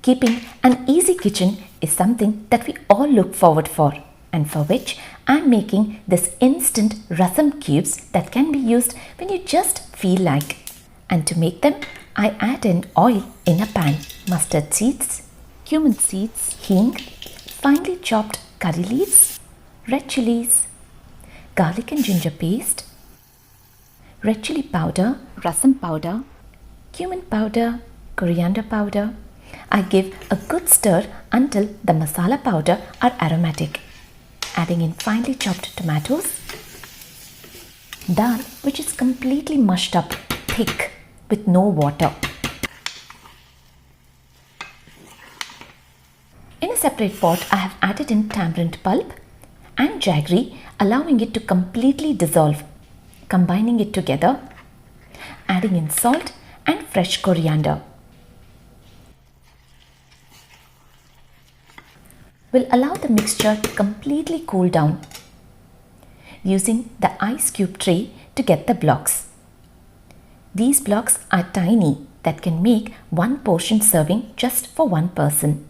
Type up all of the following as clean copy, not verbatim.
Keeping an easy kitchen is something that we all look forward for, and for which I'm making this instant rasam cubes that can be used when you just feel like. And to make them, I add in oil in a pan, mustard seeds, cumin seeds, hing, finely chopped curry leaves, red chilies, garlic and ginger paste, red chili powder, rasam powder, cumin powder, coriander powder. I give a good stir until the masala powder are aromatic. Adding in finely chopped tomatoes, dhal which is completely mushed up, thick with no water. In a separate pot, I have added in tamarind pulp and jaggery, allowing it to completely dissolve. Combining it together, adding in salt and fresh coriander. Will allow the mixture to completely cool down. Using the ice cube tray to get the blocks. These blocks are tiny that can make one portion serving just for one person.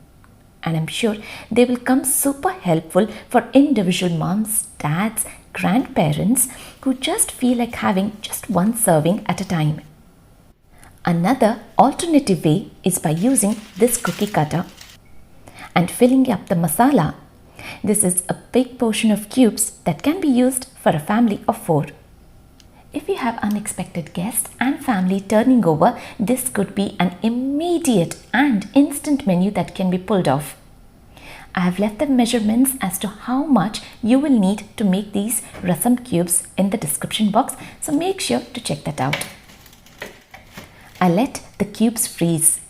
And I'm sure they will come super helpful for individual moms, dads, grandparents who just feel like having just one serving at a time. Another alternative way is by using this cookie cutter and filling up the masala. This is a big portion of cubes that can be used for a family of 4. If you have unexpected guests and family turning over, this could be an immediate and instant menu that can be pulled off. I have left the measurements as to how much you will need to make these rasam cubes in the description box, so make sure to check that out. I let the cubes freeze,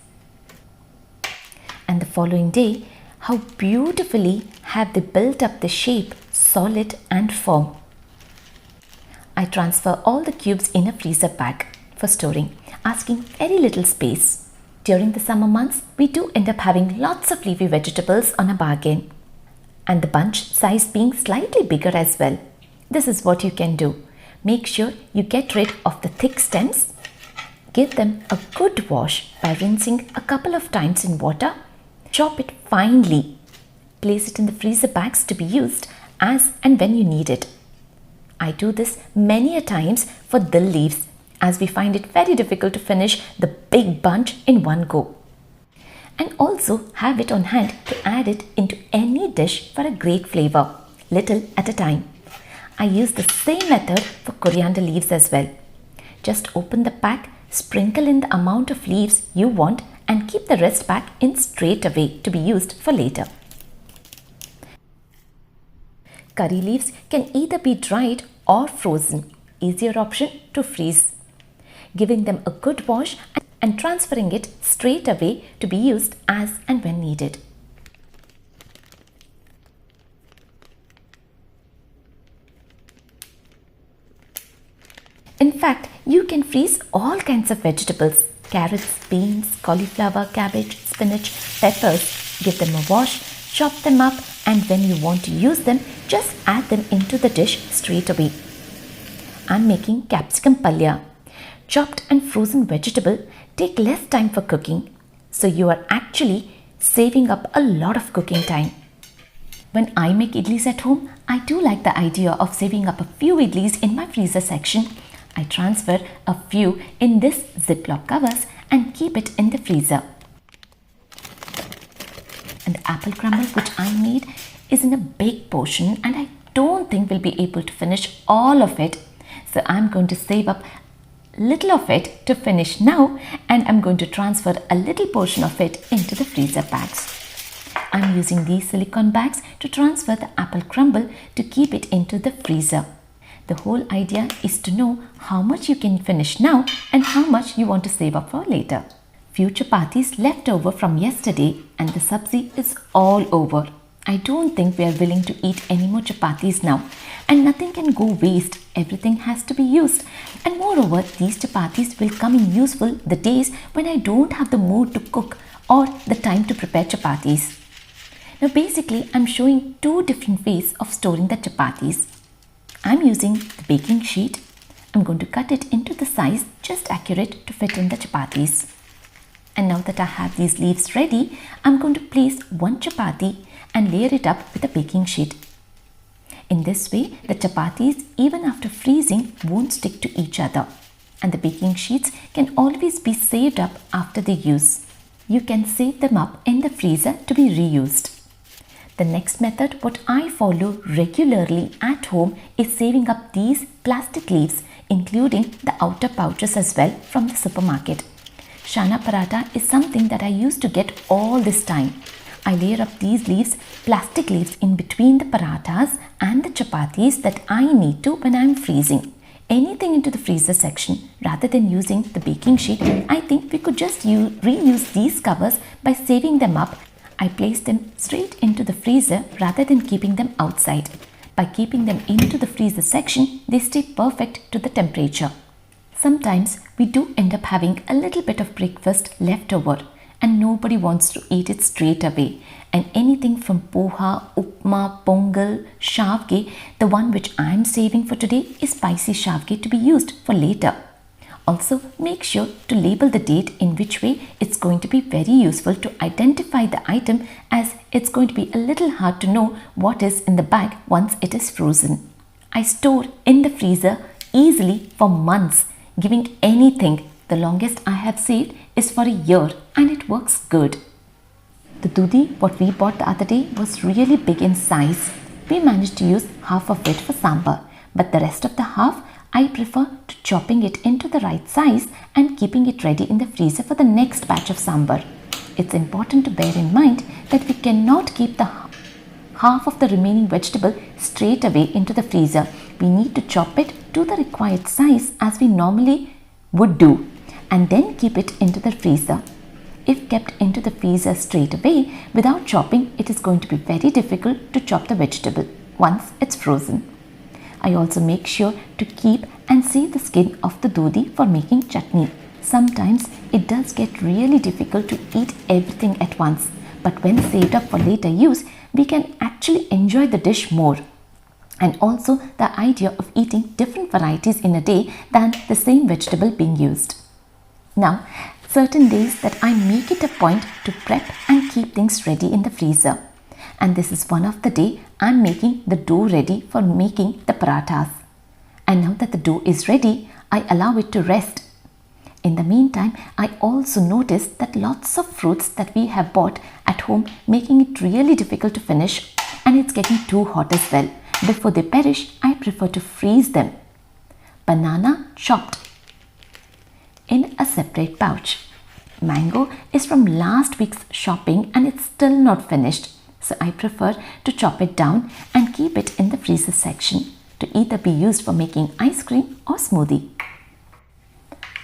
and the following day, how beautifully have they built up the shape, solid and firm. I transfer all the cubes in a freezer bag for storing, asking very little space. During the summer months, we do end up having lots of leafy vegetables on a bargain, and the bunch size being slightly bigger as well. This is what you can do. Make sure you get rid of the thick stems. Give them a good wash by rinsing a couple of times in water. Chop it finely. Place it in the freezer bags to be used as and when you need it. I do this many a times for dhal leaves, as we find it very difficult to finish the big bunch in one go. And also have it on hand to add it into any dish for a great flavor, little at a time. I use the same method for coriander leaves as well. Just open the pack, sprinkle in the amount of leaves you want, and keep the rest back in straight away to be used for later. Curry leaves can either be dried or frozen. Easier option to freeze. Giving them a good wash and transferring it straight away to be used as and when needed. In fact, you can freeze all kinds of vegetables. Carrots, beans, cauliflower, cabbage, spinach, peppers. Give them a wash, chop them up, and when you want to use them, just add them into the dish straight away. I'm making capsicum palya. Chopped and frozen vegetable take less time for cooking, so you are actually saving up a lot of cooking time. When I make idlis at home, I do like the idea of saving up a few idlis in my freezer section. I transfer a few in this Ziploc covers and keep it in the freezer. And the apple crumble which I made is in a big portion, and I don't think we'll be able to finish all of it. So I'm going to save up little of it to finish now, and I'm going to transfer a little portion of it into the freezer bags. I'm using these silicone bags to transfer the apple crumble to keep it into the freezer. The whole idea is to know how much you can finish now and how much you want to save up for later. Few chapatis left over from yesterday, and the sabzi is all over. I don't think we are willing to eat any more chapatis now, and nothing can go waste. Everything has to be used, and moreover, these chapatis will come in useful the days when I don't have the mood to cook or the time to prepare chapatis. Now basically, I'm showing 2 different ways of storing the chapatis. I'm using the baking sheet. I'm going to cut it into the size just accurate to fit in the chapatis. And now that I have these leaves ready, I'm going to place one chapati and layer it up with a baking sheet. In this way, the chapatis, even after freezing, won't stick to each other, and the baking sheets can always be saved up after the use. You can save them up in the freezer to be reused. The next method what I follow regularly at home is saving up these plastic leaves, including the outer pouches as well from the supermarket. Shana paratha is something that I used to get all this time. I layer up these leaves, plastic leaves, in between the parathas and the chapatis that I need to when I am freezing anything into the freezer section. Rather than using the baking sheet, I think we could just reuse these covers by saving them up. I place them straight into the freezer rather than keeping them outside. By keeping them into the freezer section, they stay perfect to the temperature. Sometimes we do end up having a little bit of breakfast left over, and nobody wants to eat it straight away. And anything from poha, upma, pongal, shavge, the one which I am saving for today is spicy shavge to be used for later. Also, make sure to label the date, in which way it's going to be very useful to identify the item, as it's going to be a little hard to know what is in the bag once it is frozen. I store in the freezer easily for months, giving anything. The longest I have saved is for a year, and it works good. The dudi what we bought the other day was really big in size. We managed to use half of it for sambar, but the rest of the half I prefer to chopping it into the right size and keeping it ready in the freezer for the next batch of sambar. It's important to bear in mind that we cannot keep the half of the remaining vegetable straight away into the freezer. We need to chop it to the required size as we normally would do, and then keep it into the freezer. If kept into the freezer straight away without chopping, it is going to be very difficult to chop the vegetable once it's frozen. I also make sure to keep and save the skin of the dodi for making chutney. Sometimes it does get really difficult to eat everything at once, but when saved up for later use, we can actually enjoy the dish more. And also the idea of eating different varieties in a day than the same vegetable being used. Now, certain days that I make it a point to prep and keep things ready in the freezer. And this is one of the day I'm making the dough ready for making the parathas. And now that the dough is ready, I allow it to rest. In the meantime, I also noticed that lots of fruits that we have bought at home, making it really difficult to finish, and it's getting too hot as well. Before they perish, I prefer to freeze them. Banana chopped in a separate pouch. Mango is from last week's shopping and it's still not finished, so I prefer to chop it down and keep it in the freezer section to either be used for making ice cream or smoothie.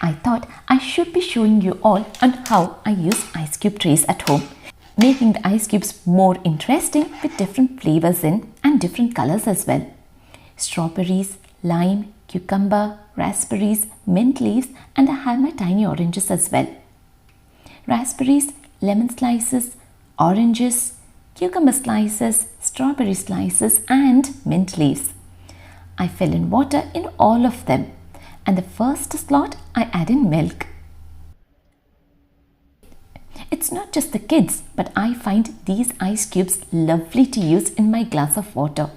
I thought I should be showing you all on how I use ice cube trays at home, making the ice cubes more interesting with different flavors in and different colors as well. Strawberries, lime, cucumber, raspberries, mint leaves, and I have my tiny oranges as well. Raspberries, lemon slices, oranges, cucumber slices, strawberry slices, and mint leaves. I fill in water in all of them, and the first slot I add in milk. It's not just the kids, but I find these ice cubes lovely to use in my glass of water.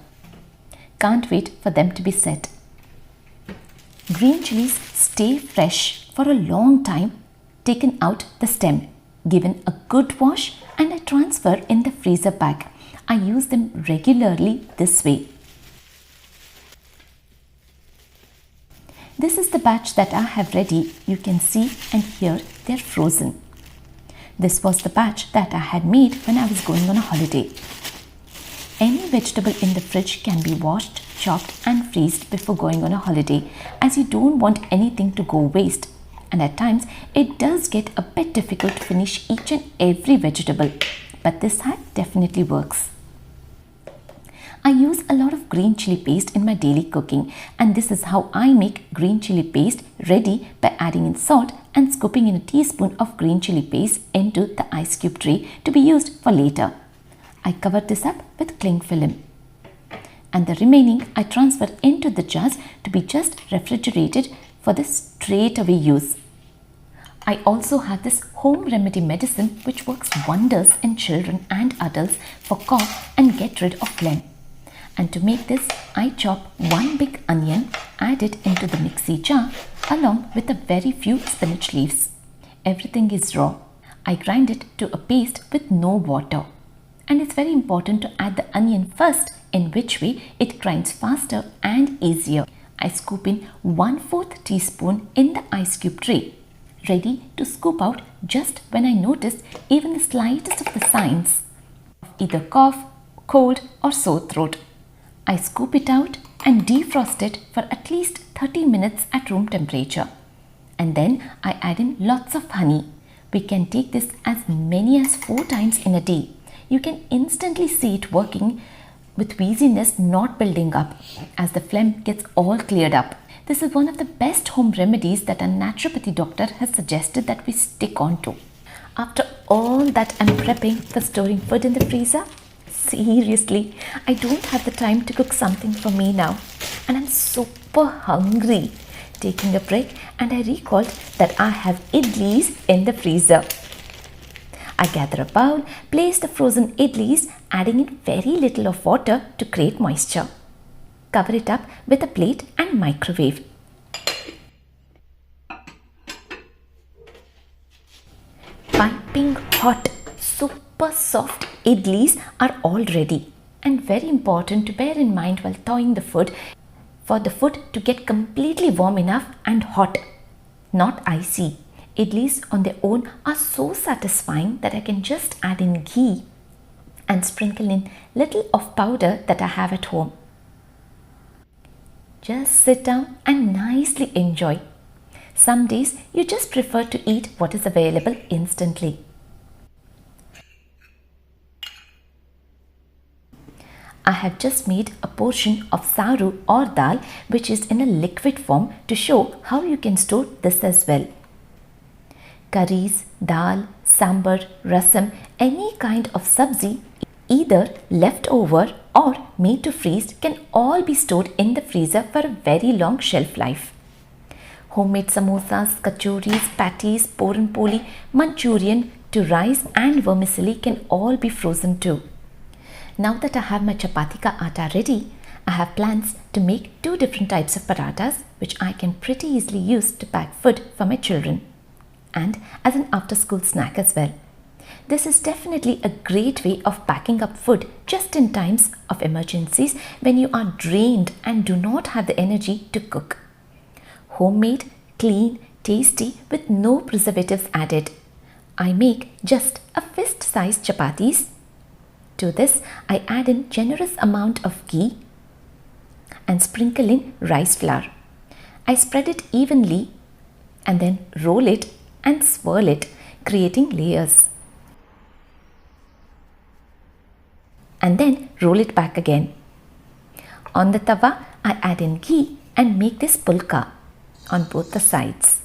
Can't wait for them to be set. Green chilies stay fresh for a long time, taken out the stem, given a good wash, and I transfer in the freezer bag. I use them regularly this way. This is the batch that I have ready. You can see and hear they're frozen. This was the batch that I had made when I was going on a holiday. Any vegetable in the fridge can be washed, chopped and freezed before going on a holiday, as you don't want anything to go waste. And at times it does get a bit difficult to finish each and every vegetable, but this hack definitely works. I use a lot of green chili paste in my daily cooking, and this is how I make green chili paste ready by adding in salt and scooping in a teaspoon of green chili paste into the ice cube tray to be used for later. I cover this up with cling film, and the remaining I transfer into the jars to be just refrigerated for the straight away use. I also have this home remedy medicine which works wonders in children and adults for cough and get rid of phlegm. And to make this, I chop one big onion, add it into the mixie jar along with a very few spinach leaves. Everything is raw. I grind it to a paste with no water. And it's very important to add the onion first, in which way it grinds faster and easier. I scoop in 1/4 teaspoon in the ice cube tray, ready to scoop out just when I notice even the slightest of the signs of either cough, cold or sore throat. I scoop it out and defrost it for at least 30 minutes at room temperature. And then I add in lots of honey. We can take this as many as 4 times in a day. You can instantly see it working with wheeziness not building up as the phlegm gets all cleared up. This is one of the best home remedies that a naturopathy doctor has suggested that we stick on to. After all that I'm prepping for storing food in the freezer, seriously, I don't have the time to cook something for me now. And I'm super hungry. Taking a break, and I recalled that I have idlis in the freezer. I gather a bowl, place the frozen idlis, adding in very little of water to create moisture. Cover it up with a plate and microwave. Piping hot, super soft idlis are all ready, and very important to bear in mind while thawing the food, for the food to get completely warm enough and hot, not icy. Idlis on their own are so satisfying that I can just add in ghee and sprinkle in little of powder that I have at home. Just sit down and nicely enjoy. Some days you just prefer to eat what is available instantly. I have just made a portion of saru or dal, which is in a liquid form, to show how you can store this as well. Curries, dhal, sambar, rasam, any kind of sabzi, either leftover or made to freeze, can all be stored in the freezer for a very long shelf life. Homemade samosas, kachoris, patties, puran poli, Manchurian to rice and vermicelli can all be frozen too. Now that I have my chapati ka atta ready, I have plans to make 2 different types of parathas, which I can pretty easily use to pack food for my children and as an after school snack as well. This is definitely a great way of packing up food just in times of emergencies when you are drained and do not have the energy to cook. Homemade, clean, tasty with no preservatives added. I make just a fist-sized chapatis. To this, I add in generous amount of ghee and sprinkle in rice flour. I spread it evenly and then roll it and swirl it, creating layers. And then roll it back again. On the tawa, I add in ghee and make this pulka on both the sides.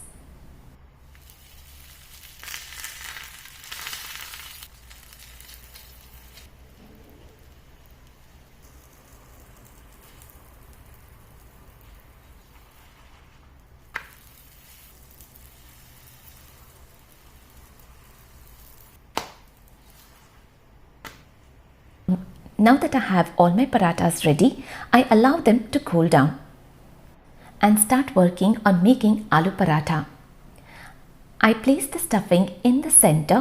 Now that I have all my parathas ready, I allow them to cool down and start working on making aloo paratha. I place the stuffing in the center,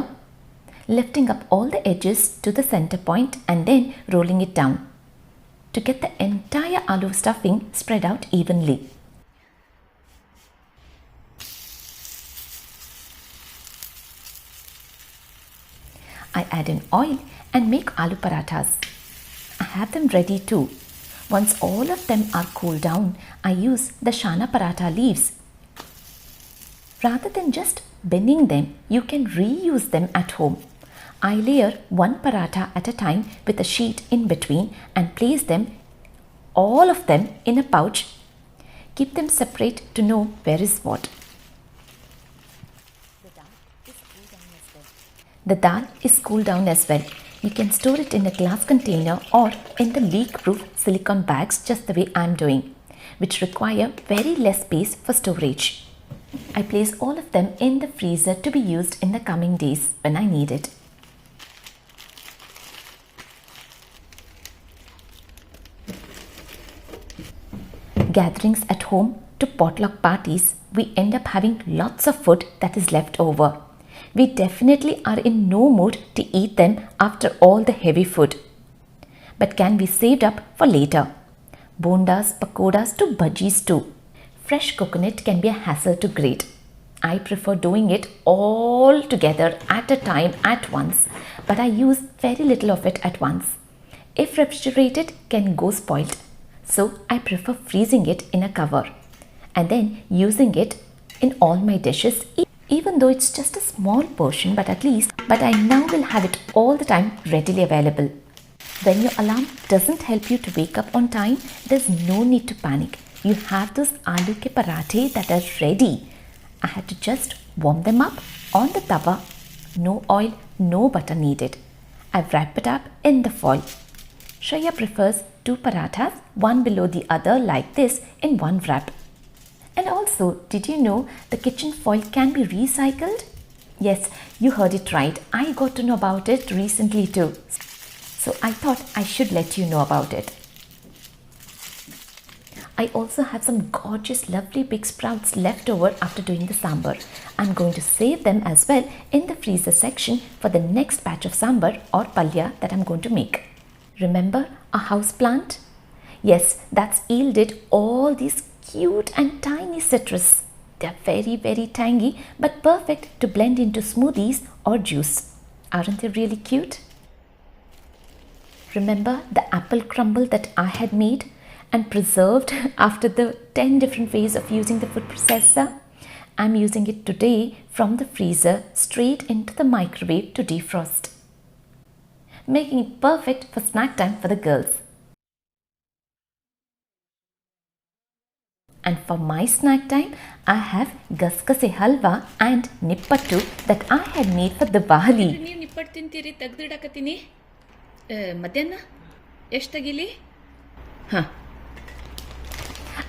lifting up all the edges to the center point and then rolling it down to get the entire aloo stuffing spread out evenly. I add in oil and make aloo parathas. I have them ready too. Once all of them are cooled down, I use the shana paratha leaves. Rather than just binning them, you can reuse them at home. I layer one paratha at a time with a sheet in between and place them, all of them, in a pouch. Keep them separate to know where is what. The dal is cooled down as well. You can store it in a glass container or in the leak-proof silicone bags just the way I am doing, which require very less space for storage. I place all of them in the freezer to be used in the coming days when I need it. Gatherings at home to potluck parties, we end up having lots of food that is left over. We definitely are in no mood to eat them after all the heavy food, but can be saved up for later. Bondas, pakodas to bhajis too. Fresh coconut can be a hassle to grate. I prefer doing it all together at a time at once, but I use very little of it at once. If refrigerated, can go spoiled. So I prefer freezing it in a cover and then using it in all my dishes, even though it's just a small portion, but I now will have it all the time readily available. When your alarm doesn't help you to wake up on time, there's no need to panic. You have those aloo ke parathe that are ready. I had to just warm them up on the tawa. No oil, no butter needed. I wrap it up in the foil. Shreya prefers 2 parathas, one below the other like this in one wrap. And also, did you know the kitchen foil can be recycled? Yes, you heard it right. I got to know about it recently too. So I thought I should let you know about it. I also have some gorgeous lovely big sprouts left over after doing the sambar. I'm going to save them as well in the freezer section for the next batch of sambar or palya that I'm going to make. Remember a house plant? Yes, that's yielded all these cute and tiny citrus. They're very tangy but perfect to blend into smoothies or juice. Aren't they really cute? Remember the apple crumble that I had made and preserved after the 10 different ways of using the food processor? I'm using it today from the freezer straight into the microwave to defrost, making it perfect for snack time for the girls. And for my snack time, I have gaskase halwa and nippattu that I had made for Diwali. ನೀವು ನಿಪ್ಪಟ್ಟು ತಿಂತೀರಿ ತೆಗೆದಿಡಕತ್ತೀನಿ ಮಧ್ಯಾಹ್ನ ಎಷ್ಟು ತೆಗಿಲಿ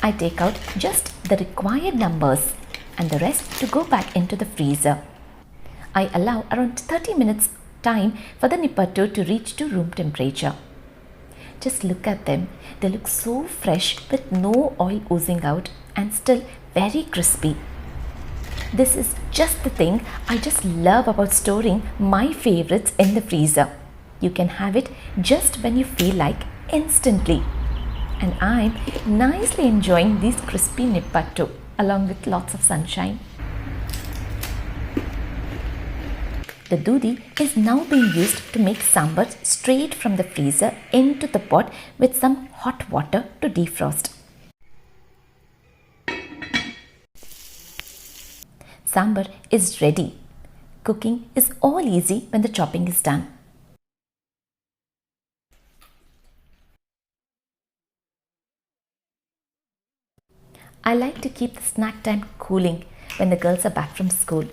I take out just the required numbers and the rest to go back into the freezer. I allow around 30 minutes time for the nippattu to reach to room temperature. Just look at them. They look so fresh with no oil oozing out and still very crispy. This is just the thing I just love about storing my favorites in the freezer. You can have it just when you feel like, instantly. And I'm nicely enjoying these crispy nippattu along with lots of sunshine. The dudi is now being used to make sambar straight from the freezer into the pot with some hot water to defrost. Sambar is ready. Cooking is all easy when the chopping is done. I like to keep the snack time cooling when the girls are back from school.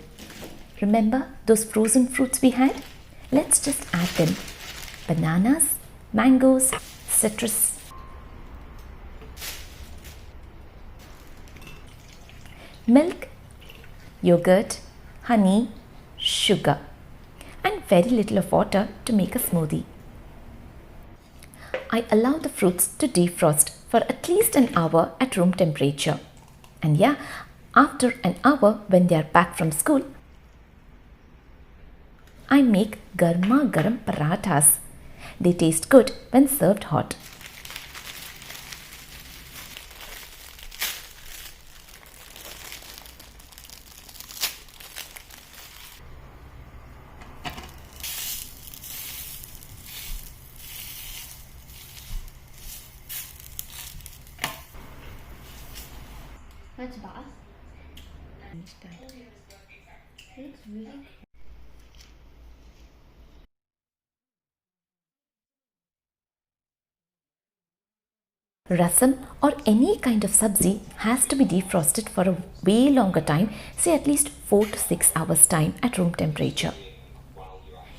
Remember those frozen fruits we had? Let's just add them. Bananas, mangoes, citrus, milk, yogurt, honey, sugar, and very little of water to make a smoothie. I allow the fruits to defrost for at least an hour at room temperature. And yeah, after an hour when they are back from school, I make garma garam parathas. They taste good when served hot. What's boss? It's really Rasam or any kind of sabzi has to be defrosted for a way longer time, say at least 4 to 6 hours time at room temperature.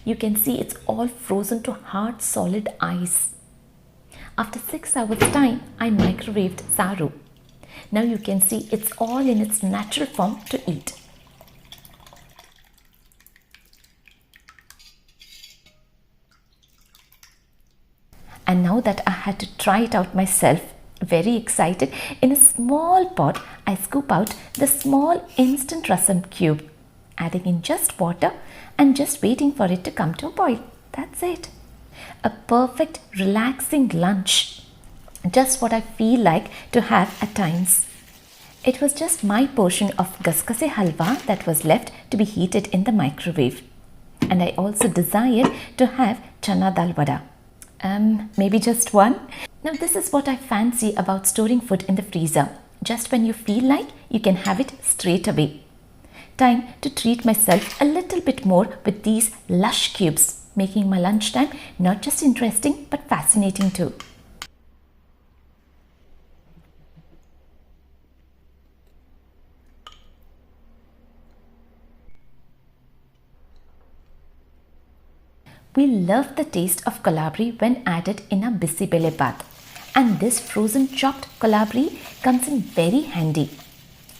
You can see it's all frozen to hard solid ice. After 6 hours time, I microwaved saru. Now you can see it's all in its natural form to eat. And now that I had to try it out myself, very excited, in a small pot, I scoop out the small instant rasam cube, adding in just water and just waiting for it to come to a boil. That's it. A perfect, relaxing lunch. Just what I feel like to have at times. It was just my portion of gaskase halwa that was left to be heated in the microwave. And I also desired to have chana dal vada. Maybe just one. Now this is what I fancy about storing food in the freezer. Just when you feel like, you can have it straight away. Time to treat myself a little bit more with these lush cubes, making my lunchtime not just interesting but fascinating too. We love the taste of kalabri when added in a bisibele bath, and this frozen chopped kalabri comes in very handy.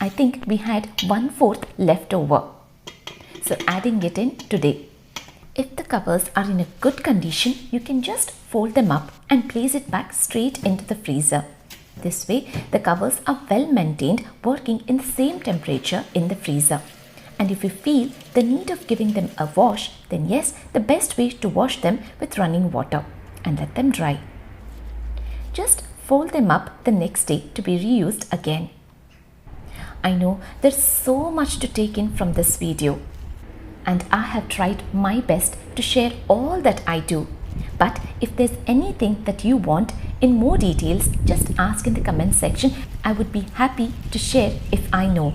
I think we had 1/4 left over, so adding it in today. If the covers are in a good condition, you can just fold them up and place it back straight into the freezer. This way, the covers are well maintained, working in the same temperature in the freezer. And if you feel the need of giving them a wash, then yes, the best way to wash them with running water and let them dry. Just fold them up the next day to be reused again. I know there's so much to take in from this video, and I have tried my best to share all that I do. But if there's anything that you want in more details, just ask in the comment section. I would be happy to share if I know.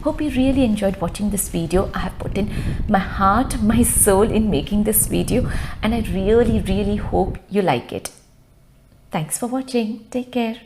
Hope you really enjoyed watching this video. I have put in my heart, my soul in making this video, and I really hope you like it. Thanks for watching. Take care.